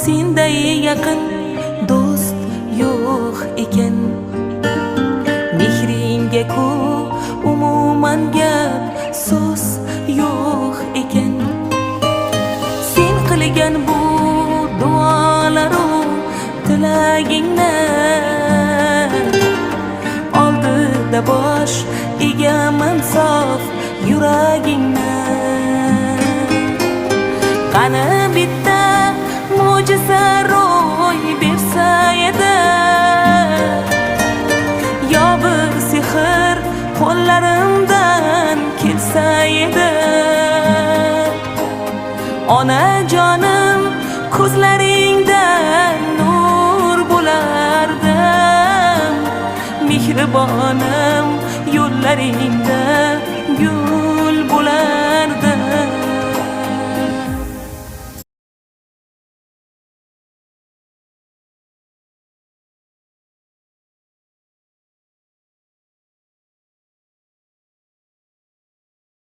senday yaqin do'st yo'q ekan. Mehringga ku umuman gap so'z yo'q ekan. Sen qilgan bu duolaru tilagingni oldida bosh egaman sof yuragingni. Qani bitta mo'jiza ro'y bersa edi, yo bir sehr qo'llarimdan kelsa edi. Onajonim ko'zlaringdan nur bo'lardim, mehribonim yo'llaringda gul bo'lar.